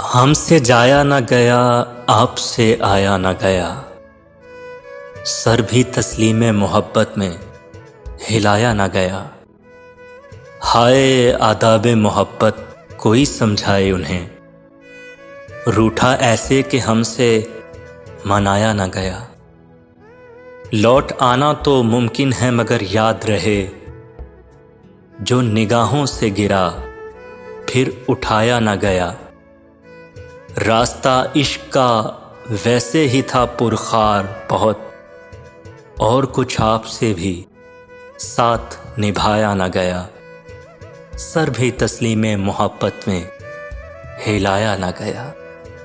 हमसे जाया न गया, आपसे आया न गया। सर भी तस्लीम मोहब्बत में हिलाया न गया। हाय आदाब मोहब्बत कोई समझाए उन्हें, रूठा ऐसे कि हमसे मनाया न गया। लौट आना तो मुमकिन है मगर याद रहे, जो निगाहों से गिरा फिर उठाया न गया। रास्ता इश्क का वैसे ही था पुरखार बहुत, और कुछ आपसे भी साथ निभाया न गया। सर भी तस्लीम मोहब्बत में हिलाया न गया।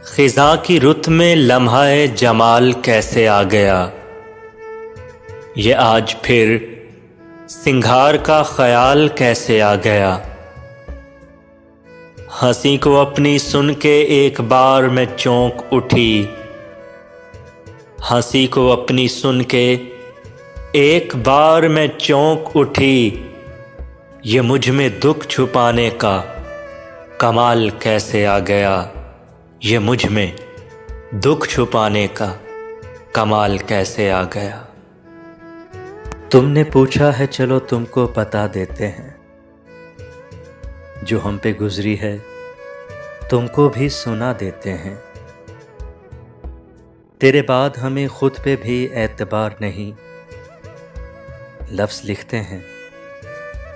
खिज़ा की रुत में लम्हाए जमाल कैसे आ गया, ये आज फिर सिंगार का ख्याल कैसे आ गया। हंसी को अपनी सुन के एक बार में चौंक उठी, हंसी को अपनी सुन के एक बार में चौंक उठी। ये मुझ में दुख छुपाने का कमाल कैसे आ गया, ये मुझ में दुख छुपाने का कमाल कैसे आ गया। तुमने पूछा है चलो तुमको बता देते हैं, जो हम पे गुजरी है तुमको भी सुना देते हैं। तेरे बाद हमें खुद पे भी एतबार नहीं, लफ्ज़ लिखते हैं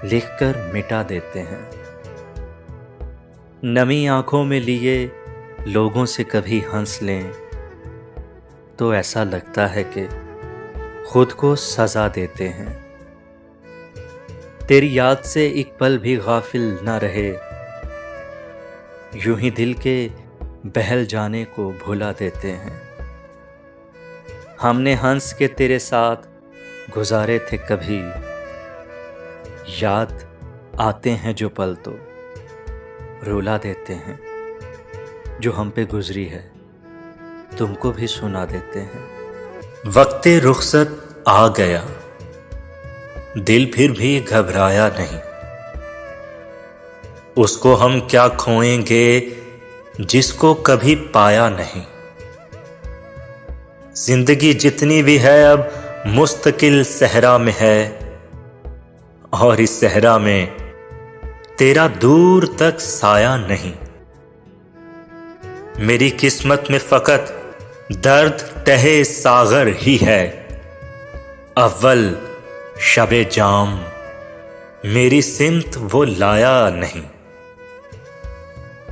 लिखकर मिटा देते हैं। नमी आंखों में लिए लोगों से कभी हंस लें तो ऐसा लगता है कि खुद को सजा देते हैं। तेरी याद से एक पल भी गाफिल न रहे, यूं ही दिल के बहल जाने को भुला देते हैं। हमने हंस के तेरे साथ गुजारे थे कभी, याद आते हैं जो पल तो रुला देते हैं। जो हम पे गुजरी है तुमको भी सुना देते हैं। वक्ते रुखसत आ गया, दिल फिर भी घबराया नहीं। उसको हम क्या खोएंगे जिसको कभी पाया नहीं। जिंदगी जितनी भी है अब मुस्तकिल सहरा में है, और इस सहरा में तेरा दूर तक साया नहीं। मेरी किस्मत में फकत दर्द तहे सागर ही है, अव्वल शबे जाम मेरी सिमत वो लाया नहीं।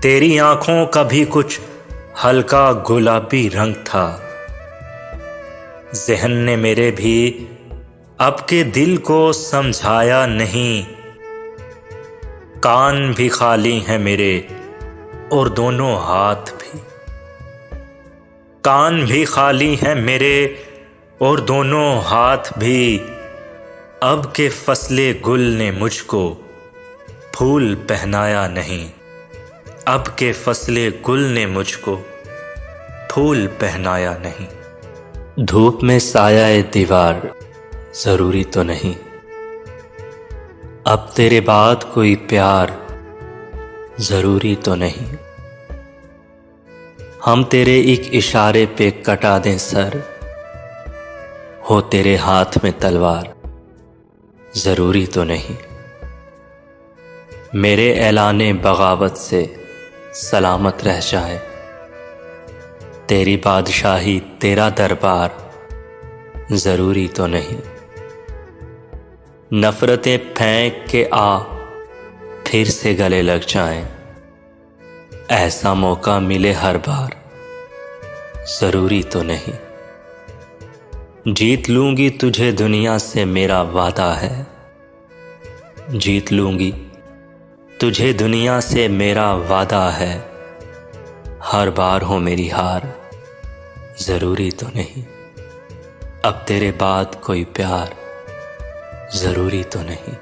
तेरी आंखों का भी कुछ हल्का गुलाबी रंग था, ज़हन ने मेरे भी अब के दिल को समझाया नहीं। कान भी खाली हैं मेरे और दोनों हाथ भी, कान भी खाली हैं मेरे और दोनों हाथ भी। अब के फसले गुल ने मुझको फूल पहनाया नहीं, अब के फसले गुल ने मुझको फूल पहनाया नहीं। धूप में साया दीवार जरूरी तो नहीं, अब तेरे बाद कोई प्यार जरूरी तो नहीं। हम तेरे एक इशारे पे कटा दें सर, हो तेरे हाथ में तलवार जरूरी तो नहीं। मेरे ऐलाने बगावत से सलामत रह जाए, तेरी बादशाही तेरा दरबार जरूरी तो नहीं। नफरतें फेंक के आ फिर से गले लग जाएं, ऐसा मौका मिले हर बार जरूरी तो नहीं। जीत लूंगी तुझे दुनिया से मेरा वादा है, जीत लूंगी तुझे दुनिया से मेरा वादा है। हर बार हो मेरी हार जरूरी तो नहीं, अब तेरे बाद कोई प्यार जरूरी तो नहीं।